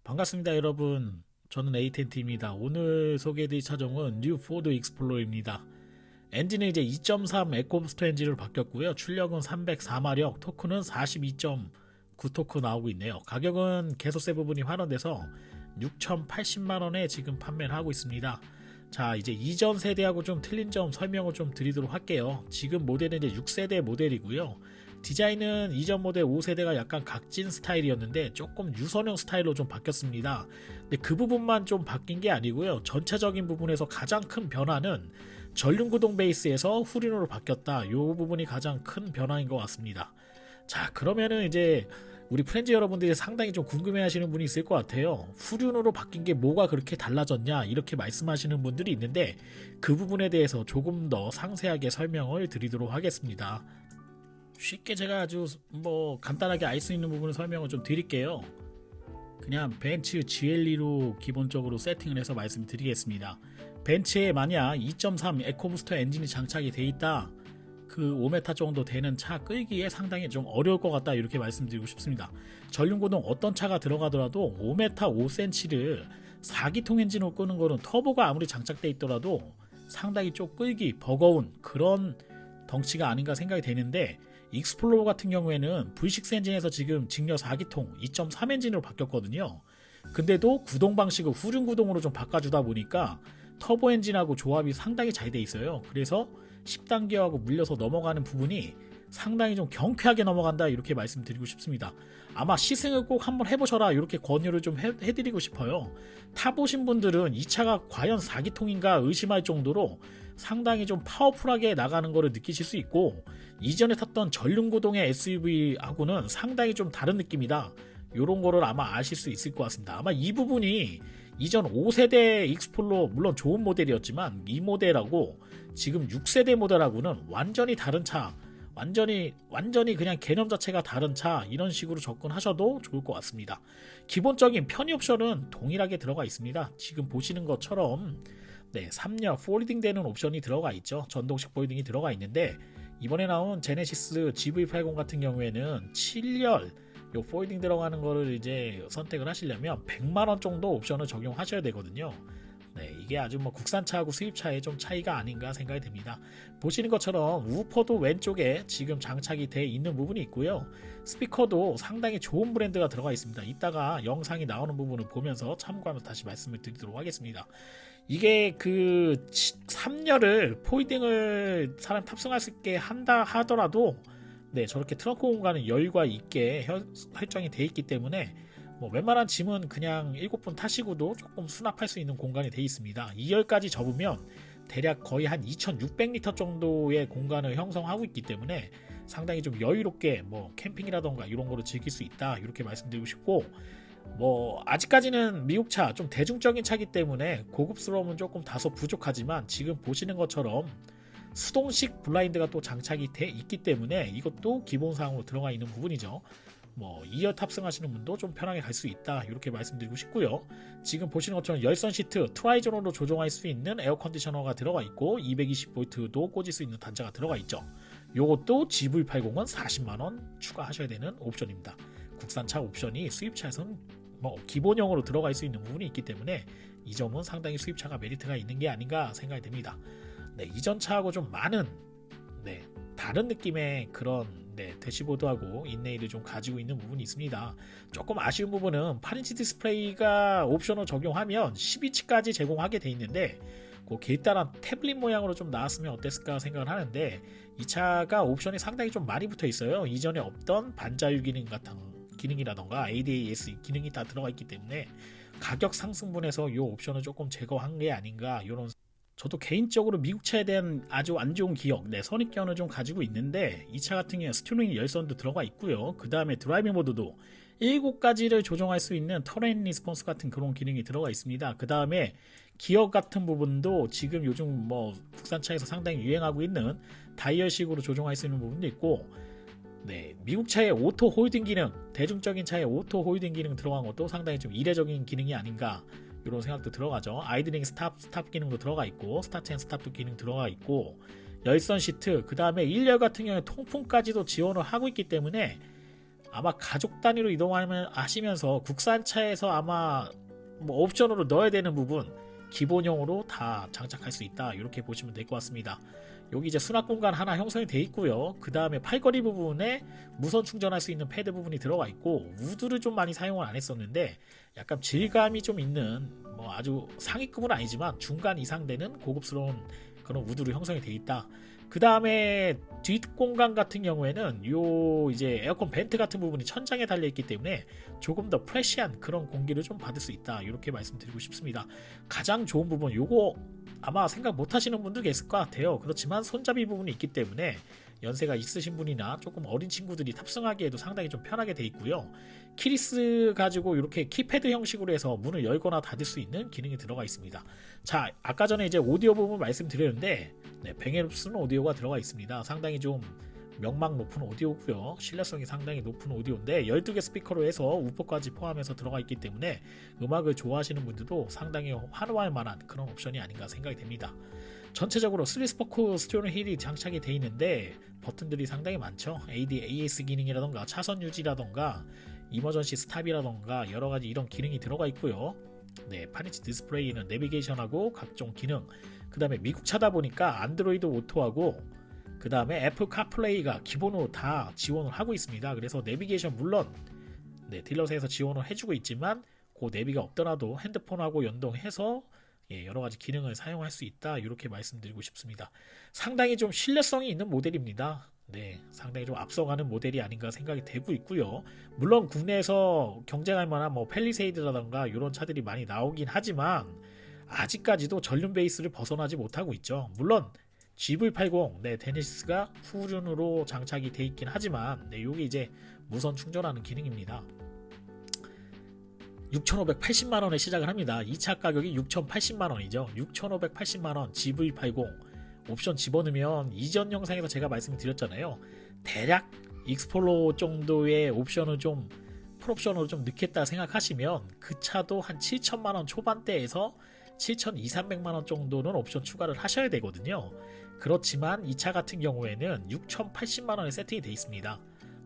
반갑습니다, 여러분. 저는 에이텐트입니다. 오늘 소개해드릴 차종은 뉴 포드 익스플로러입니다. 엔진은 이제 2.3 에코부스터 엔진으로 바뀌었고요. 출력은 304마력, 토크는 42.9 토크 나오고 있네요. 가격은 개소세 부분이 환원돼서 6,080만원에 지금 판매를 하고 있습니다. 자, 이제 이전 세대하고 좀 틀린 점 설명을 좀 드리도록 할게요. 지금 모델은 이제 6세대 모델이고요. 디자인은 이전 모델 5세대가 약간 각진 스타일이었는데 조금 유선형 스타일로 좀 바뀌었습니다. 근데 그 부분만 좀 바뀐 게 아니고요. 전체적인 부분에서 가장 큰 변화는 전륜구동 베이스에서 후륜으로 바뀌었다. 이 부분이 가장 큰 변화인 것 같습니다. 자, 그러면은 이제 우리 프렌즈 여러분들이 상당히 좀 궁금해 하시는 분이 있을 것 같아요. 후륜으로 바뀐 게 뭐가 그렇게 달라졌냐 이렇게 말씀하시는 분들이 있는데 그 부분에 대해서 조금 더 상세하게 설명을 드리도록 하겠습니다. 쉽게 제가 아주 간단하게 알 수 있는 부분을 설명을 좀 드릴게요. 그냥 벤츠 GLE로 기본적으로 세팅을 해서 말씀을 드리겠습니다. 벤츠에 만약 2.3 에코부스터 엔진이 장착이 돼 있다, 그 5m 정도 되는 차 끌기에 상당히 좀 어려울 것 같다 이렇게 말씀드리고 싶습니다. 전륜구동 어떤 차가 들어가더라도 5m 5cm를 4기통 엔진으로 끄는 거는 터보가 아무리 장착돼 있더라도 상당히 좀 끌기 버거운 그런 덩치가 아닌가 생각이 되는데, 익스플로러 같은 경우에는 V6 엔진에서 지금 직렬 4기통 2.3 엔진으로 바뀌었거든요. 근데도 구동 방식을 후륜 구동으로 좀 바꿔주다 보니까 터보 엔진하고 조합이 상당히 잘 돼 있어요. 그래서 10단계하고 물려서 넘어가는 부분이 상당히 좀 경쾌하게 넘어간다 이렇게 말씀드리고 싶습니다. 아마 시승을 꼭 한번 해보셔라 이렇게 권유를 좀 해드리고 싶어요. 타보신 분들은 이 차가 과연 4기통인가 의심할 정도로 상당히 좀 파워풀하게 나가는 것을 느끼실 수 있고, 이전에 탔던 전륜구동의 SUV하고는 상당히 좀 다른 느낌이다 이런 거를 아마 아실 수 있을 것 같습니다. 아마 이 부분이 이전 5세대 익스플로러 물론 좋은 모델이었지만 이 모델하고 지금 6세대 모델하고는 완전히 다른 차, 완전히 그냥 개념 자체가 다른 차, 이런 식으로 접근하셔도 좋을 것 같습니다. 기본적인 편의 옵션은 동일하게 들어가 있습니다. 지금 보시는 것처럼 3열 폴딩 되는 옵션이 들어가 있죠. 전동식 폴딩이 들어가 있는데, 이번에 나온 제네시스 GV80 같은 경우에는 7열 요 폴딩 들어가는 거를 이제 선택을 하시려면 100만원 정도 옵션을 적용하셔야 되거든요. 이게 아주 국산차하고 수입차의 좀 차이가 아닌가 생각이 듭니다. 보시는 것처럼 우퍼도 왼쪽에 지금 장착이 돼 있는 부분이 있고요. 스피커도 상당히 좋은 브랜드가 들어가 있습니다. 이따가 영상이 나오는 부분을 보면서 참고하면서 다시 말씀을 드리도록 하겠습니다. 이게 그 3열을 폴딩을 사람 탑승할 수 있게 한다 하더라도 저렇게 트렁크 공간은 여유가 있게 설정이 돼 있기 때문에 웬만한 짐은 그냥 7분 타시고도 조금 수납할 수 있는 공간이 돼 있습니다. 2열까지 접으면 대략 거의 한 2600리터 정도의 공간을 형성하고 있기 때문에 상당히 좀 여유롭게 캠핑이라던가 이런 거를 즐길 수 있다 이렇게 말씀드리고 싶고, 아직까지는 미국차 좀 대중적인 차기 때문에 고급스러움은 조금 다소 부족하지만 지금 보시는 것처럼 수동식 블라인드가 또 장착이 돼 있기 때문에 이것도 기본사항으로 들어가 있는 부분이죠. 2열 탑승하시는 분도 좀 편하게 갈 수 있다 이렇게 말씀드리고 싶고요. 지금 보시는 것처럼 열선 시트 트라이존으로 조정할 수 있는 에어 컨디셔너가 들어가 있고 220V도 꽂을 수 있는 단자가 들어가 있죠. 요것도 GV80은 40만원 추가하셔야 되는 옵션입니다. 국산차 옵션이 수입차에서는 기본형으로 들어갈 수 있는 부분이 있기 때문에 이 점은 상당히 수입차가 메리트가 있는 게 아닌가 생각이 됩니다. 이전 차하고 좀 많은 다른 느낌의 그런 대시보드하고 인레이를 좀 가지고 있는 부분이 있습니다. 조금 아쉬운 부분은 8인치 디스플레이가 옵션을 적용하면 10인치까지 제공하게 돼 있는데 그 길다란 태블릿 모양으로 좀 나왔으면 어땠을까 생각을 하는데, 이 차가 옵션이 상당히 좀 많이 붙어 있어요. 이전에 없던 반자율 기능 같은 기능이라던가 ADAS 기능이 다 들어가 있기 때문에 가격 상승분에서 이 옵션을 조금 제거한 게 아닌가, 이런. 저도 개인적으로 미국 차에 대한 아주 안 좋은 기억, 선입견을 좀 가지고 있는데, 이 차 같은 경우에 스티어링 열선도 들어가 있고요. 그 다음에 드라이빙 모드도 7가지를 조정할 수 있는 터레인 리스폰스 같은 그런 기능이 들어가 있습니다. 그 다음에 기어 같은 부분도 지금 요즘 국산차에서 상당히 유행하고 있는 다이얼식으로 조정할 수 있는 부분도 있고, 미국 차의 오토 홀딩 기능, 대중적인 차의 오토 홀딩 기능 들어간 것도 상당히 좀 이례적인 기능이 아닌가 이런 생각도 들어가죠. 아이드링 스탑 기능도 들어가 있고, 스타트 앤 스탑도 기능 들어가 있고, 열선 시트, 그 다음에 1열 같은 경우에 통풍까지도 지원을 하고 있기 때문에 아마 가족 단위로 이동하시면서 국산차에서 아마 뭐 옵션으로 넣어야 되는 부분 기본형으로 다 장착할 수 있다, 이렇게 보시면 될 것 같습니다. 여기 이제 수납 공간 하나 형성이 되어 있고요. 그 다음에 팔걸이 부분에 무선 충전할 수 있는 패드 부분이 들어가 있고, 우드를 좀 많이 사용을 안 했었는데 약간 질감이 좀 있는, 뭐 아주 상위급은 아니지만 중간 이상 되는 고급스러운 그런 우드로 형성이 되어 있다. 그 다음에 뒷공간 같은 경우에는 요 이제 에어컨 벤트 같은 부분이 천장에 달려 있기 때문에 조금 더 프레시한 그런 공기를 좀 받을 수 있다, 이렇게 말씀드리고 싶습니다. 가장 좋은 부분, 요거 아마 생각 못 하시는 분도 계실 것 같아요. 그렇지만 손잡이 부분이 있기 때문에 연세가 있으신 분이나 조금 어린 친구들이 탑승하기에도 상당히 좀 편하게 돼 있고요. 키리스 가지고 이렇게 키패드 형식으로 해서 문을 열거나 닫을 수 있는 기능이 들어가 있습니다. 자, 아까 전에 이제 오디오 부분 말씀드렸는데, 네, 뱅앤올ufsen 오디오가 들어가 있습니다. 상당히 좀 명망 높은 오디오고요. 신뢰성이 상당히 높은 오디오인데 12개 스피커로 해서 우퍼까지 포함해서 들어가 있기 때문에 음악을 좋아하시는 분들도 상당히 환호할 만한 그런 옵션이 아닌가 생각이 됩니다. 전체적으로 3스포크 스티어링 휠이 장착이 되어 있는데 버튼들이 상당히 많죠. AS 기능이라던가 차선 유지라던가 이머전시 스탑이라던가 여러가지 이런 기능이 들어가 있고요. 네, 8인치 디스플레이는 내비게이션하고 각종 기능, 그 다음에 미국 차다 보니까 안드로이드 오토하고 그 다음에 애플 카플레이가 기본으로 다 지원을 하고 있습니다. 그래서 내비게이션 물론 네, 딜러사에서 지원을 해주고 있지만 그 내비가 없더라도 핸드폰하고 연동해서 여러가지 기능을 사용할 수 있다, 이렇게 말씀드리고 싶습니다. 상당히 좀 신뢰성이 있는 모델입니다. 네, 상당히 좀 앞서가는 모델이 아닌가 생각이 되고 있고요. 물론 국내에서 경쟁할 만한 뭐 펠리세이드라던가 이런 차들이 많이 나오긴 하지만 아직까지도 전륜 베이스를 벗어나지 못하고 있죠. 물론 GV80 네, 제네시스가 후륜으로 장착이 돼 있긴 하지만 네, 요게 이제 무선 충전하는 기능입니다. 6,580만원에 시작을 합니다. 2차 가격이 6,080만원이죠. 6,580만원 GV80 옵션 집어넣으면 이전 영상에서 제가 말씀드렸잖아요. 대략 익스플로러 정도의 옵션을 좀 풀옵션으로 좀 넣겠다 생각하시면 그 차도 한 7천만원 초반대에서 7,200~300만원 정도는 옵션 추가를 하셔야 되거든요. 그렇지만 이 차 같은 경우에는 6,080만원에 세팅이 되어 있습니다.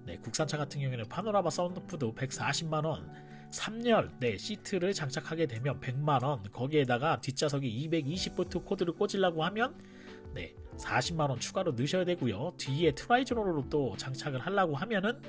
네, 국산차 같은 경우에는 파노라마 사운드푸드 140만원, 3열 네, 시트를 장착하게 되면 100만원, 거기에다가 뒷좌석이 220V 코드를 꽂으려고 하면 네, 40만원 추가로 넣으셔야 되고요. 뒤에 트라이즈노로 또 장착을 하려고 하면은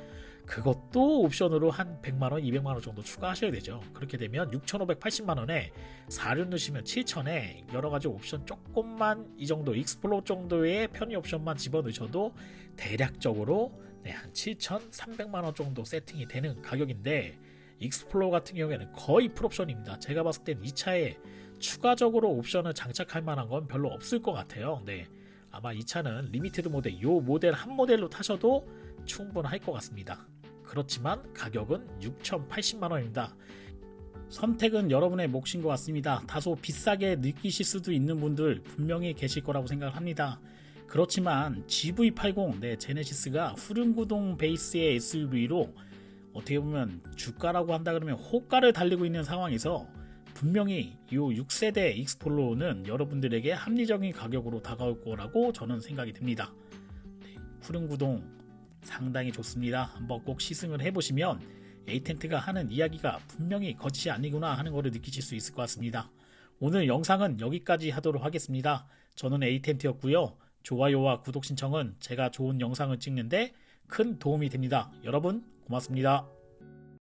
그것도 옵션으로 한 100만원, 200만원 정도 추가하셔야 되죠. 그렇게 되면 6,580만원에 4륜 넣으시면 7,000에 여러가지 옵션 조금만 이 정도 익스플로러 정도의 편의 옵션만 집어넣으셔도 대략적으로 네, 한 7,300만원 정도 세팅이 되는 가격인데, 익스플로러 같은 경우에는 거의 풀옵션입니다. 제가 봤을 땐 이 차에 추가적으로 옵션을 장착할 만한 건 별로 없을 것 같아요. 네, 아마 이 차는 리미티드 모델, 요 모델 한 모델로 타셔도 충분할 것 같습니다. 그렇지만 가격은 6,080만원입니다. 선택은 여러분의 몫인 것 같습니다. 다소 비싸게 느끼실 수도 있는 분들 분명히 계실 거라고 생각을 합니다. 그렇지만 GV80 네, 제네시스가 후륜구동 베이스의 SUV로 어떻게 보면 주가라고 한다 그러면 호가를 달리고 있는 상황에서 분명히 이 6세대 익스플로러는 여러분들에게 합리적인 가격으로 다가올 거라고 저는 생각이 듭니다. 네, 후륜구동 상당히 좋습니다. 한번 꼭 시승을 해보시면 에이텐트가 하는 이야기가 분명히 거짓이 아니구나 하는 것을 느끼실 수 있을 것 같습니다. 오늘 영상은 여기까지 하도록 하겠습니다. 저는 에이텐트였고요. 좋아요와 구독 신청은 제가 좋은 영상을 찍는데 큰 도움이 됩니다. 여러분 고맙습니다.